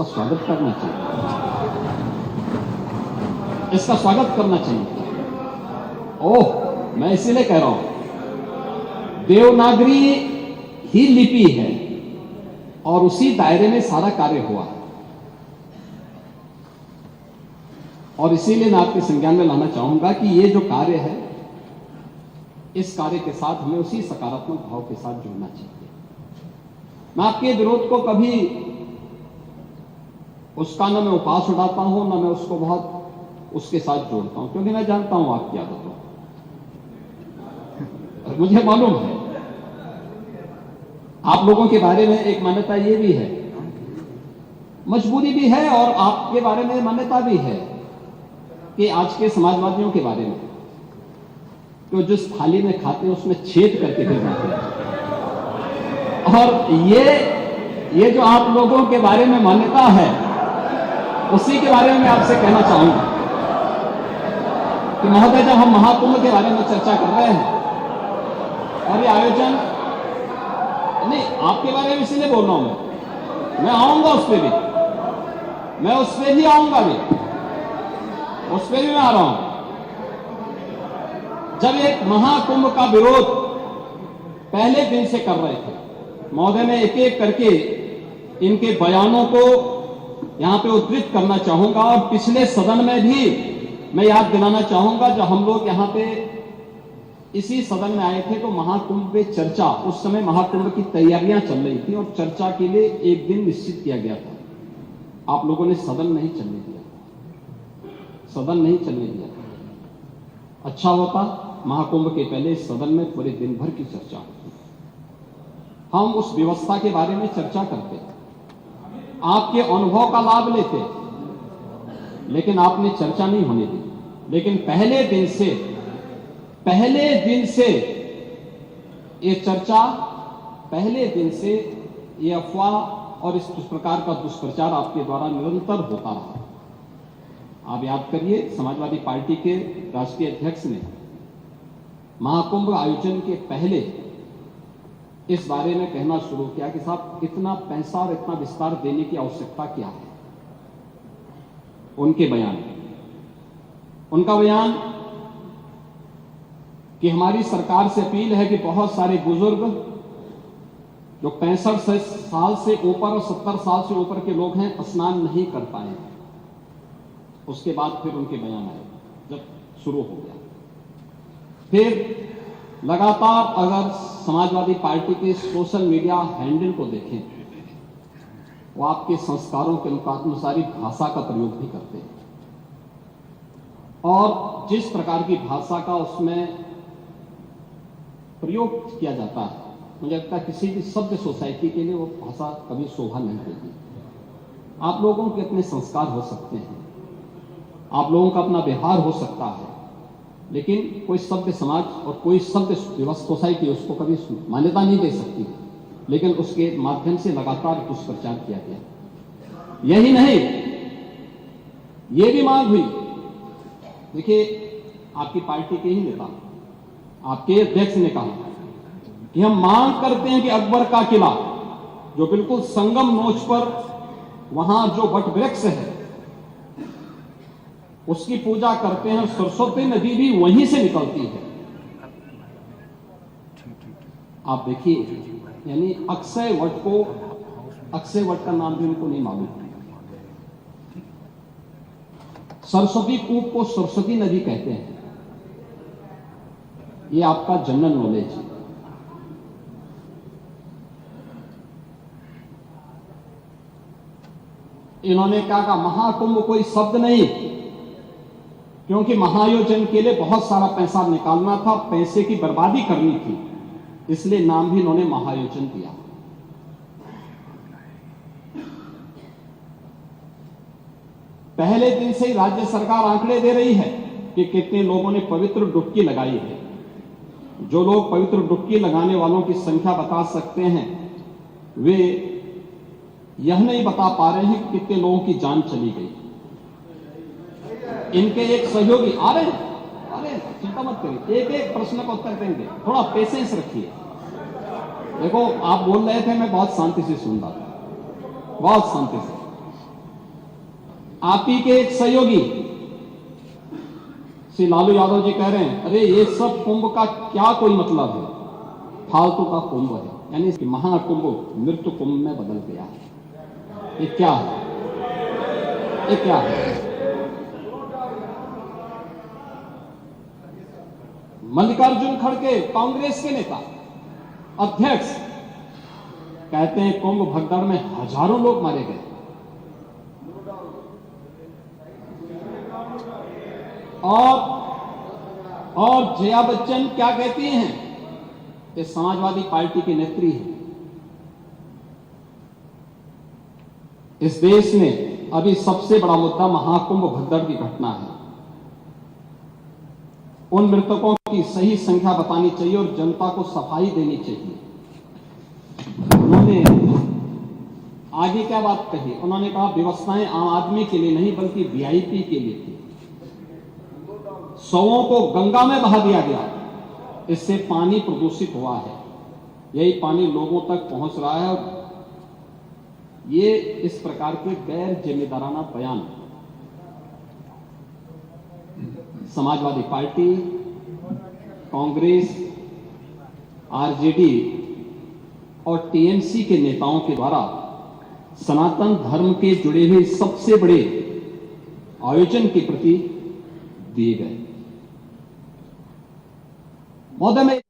इसका स्वागत करना चाहिए, इसका स्वागत करना चाहिए। ओह, मैं इसीलिए कह रहा हूं, देवनागरी ही लिपि है और उसी दायरे में सारा कार्य हुआ और इसीलिए मैं आपके संज्ञान में लाना चाहूंगा कि ये जो कार्य है, इस कार्य के साथ हमें उसी सकारात्मक भाव के साथ जुड़ना चाहिए। मैं आपके विरोध को कभी उसका न मैं उपास उड़ाता हूं, न मैं उसको बहुत उसके साथ जोड़ता हूं, क्योंकि मैं जानता हूं आपकी आदतों, और मुझे मालूम है आप लोगों के बारे में एक मान्यता ये भी है, मजबूरी भी है, और आपके बारे में मान्यता भी है कि आज के समाजवादियों के बारे में तो जिस थाली में खाते हैं उसमें छेद करके फिर जाते हैं। और ये जो आप लोगों के बारे में मान्यता है, उसी के बारे में मैं आपसे कहना चाहूंगा कि महोदय, जब हम महाकुंभ के बारे में चर्चा कर रहे हैं और ये आयोजन, नहीं आपके बारे में इसीलिए बोल रहा हूं, मैं आऊंगा उस पर भी, मैं उस पर भी आऊंगा भी, उस पर भी मैं आ रहा हूं। जब एक महाकुंभ का विरोध पहले दिन से कर रहे थे, महोदय मैं एक एक करके इनके बयानों को यहां पे उद्धृत करना चाहूंगा, और पिछले सदन में भी मैं याद दिलाना चाहूंगा, जब हम लोग यहां पे इसी सदन में आए थे तो महाकुंभ पे चर्चा, उस समय महाकुंभ की तैयारियां चल रही थी और चर्चा के लिए एक दिन निश्चित किया गया था। आप लोगों ने सदन नहीं चलने दिया, सदन नहीं चलने दिया। अच्छा होता महाकुंभ के पहले सदन में पूरे दिन भर की चर्चा होती, हम उस व्यवस्था के बारे में चर्चा करते, आपके अनुभव का लाभ लेते, लेकिन आपने चर्चा नहीं होने दी। लेकिन पहले दिन से ये चर्चा, पहले दिन से ये अफवाह और इस प्रकार का दुष्प्रचार आपके द्वारा निरंतर होता रहा। आप याद करिए, समाजवादी पार्टी के राष्ट्रीय अध्यक्ष ने महाकुंभ आयोजन के पहले इस बारे में कहना शुरू किया कि साहब इतना पैसा और इतना विस्तार देने की आवश्यकता क्या है। उनका बयान कि हमारी सरकार से अपील है कि बहुत सारे बुजुर्ग जो 65 साल से ऊपर और 70 साल से ऊपर के लोग हैं, स्नान नहीं कर पाए। उसके बाद फिर उनके बयान आए, जब शुरू हो गया, फिर लगातार अगर समाजवादी पार्टी के सोशल मीडिया हैंडल को देखें, वो आपके संस्कारों के अनुसारी भाषा का प्रयोग भी करते हैं, और जिस प्रकार की भाषा का उसमें प्रयोग किया जाता है, मुझे लगता है किसी भी सभ्य सोसाइटी के लिए वो भाषा कभी शोभा नहीं देगी। आप लोगों के अपने संस्कार हो सकते हैं, आप लोगों का अपना व्यवहार हो सकता है, लेकिन कोई सभ्य समाज और कोई सभ्य सोसाइटी उसको कभी मान्यता नहीं दे सकती। लेकिन उसके माध्यम से लगातार दुष्प्रचार किया गया। यही नहीं, ये भी मांग हुई, देखिए आपकी पार्टी के ही नेता, आपके अध्यक्ष ने कहा कि हम मांग करते हैं कि अकबर का किला जो बिल्कुल संगम नोच पर वहां जो वट वृक्ष है उसकी पूजा करते हैं, और सरस्वती नदी भी वहीं से निकलती है। आप देखिए, यानी अक्षय वट का नाम भी उनको नहीं मालूम। सरस्वती कूप को सरस्वती नदी कहते हैं, ये आपका जनरल नॉलेज है। इन्होंने कहा महाकुंभ कोई शब्द नहीं, क्योंकि महायोजन के लिए बहुत सारा पैसा निकालना था, पैसे की बर्बादी करनी थी, इसलिए नाम भी इन्होंने महायोजन दिया। पहले दिन से ही राज्य सरकार आंकड़े दे रही है कि कितने लोगों ने पवित्र डुबकी लगाई है। जो लोग पवित्र डुबकी लगाने वालों की संख्या बता सकते हैं, वे यह नहीं बता पा रहे हैं कि कितने लोगों की जान चली गई। इनके एक सहयोगी आ रहे हैं, चिंता मत करिए, एक एक प्रश्न का उत्तर देंगे, थोड़ा पेशेंस रखिए। देखो आप बोल रहे थे, मैं बहुत शांति से सुन रहा था, बहुत शांति से। आप ही के एक सहयोगी श्री लालू यादव जी कह रहे हैं, अरे ये सब कुंभ का क्या कोई मतलब है, फालतू का कुंभ है, यानी कि महाकुंभ मृत्यु कुंभ में बदल गया है। ये क्या है? ये क्या है? मल्लिकार्जुन खड़गे कांग्रेस के नेता अध्यक्ष कहते हैं कुंभ भगदड़ में हजारों लोग मारे गए, और जया बच्चन क्या कहती हैं? ये समाजवादी पार्टी की नेत्री है। इस देश में अभी सबसे बड़ा मुद्दा महाकुंभ भगदड़ की घटना है। उन मृतकों की सही संख्या बतानी चाहिए और जनता को सफाई देनी चाहिए। उन्होंने आगे क्या बात कही? उन्होंने कहा व्यवस्थाएं आम आदमी के लिए नहीं बल्कि वीआईपी के लिए थी। शवों को गंगा में बहा दिया गया, इससे पानी प्रदूषित हुआ है। यही पानी लोगों तक पहुंच रहा है और ये इस प्रकार के गैर जिम्मेदाराना बयान समाजवादी पार्टी, कांग्रेस, आरजेडी और टीएमसी के नेताओं के द्वारा सनातन धर्म के जुड़े हुए सबसे बड़े आयोजन के प्रति दिए गए। महोदय,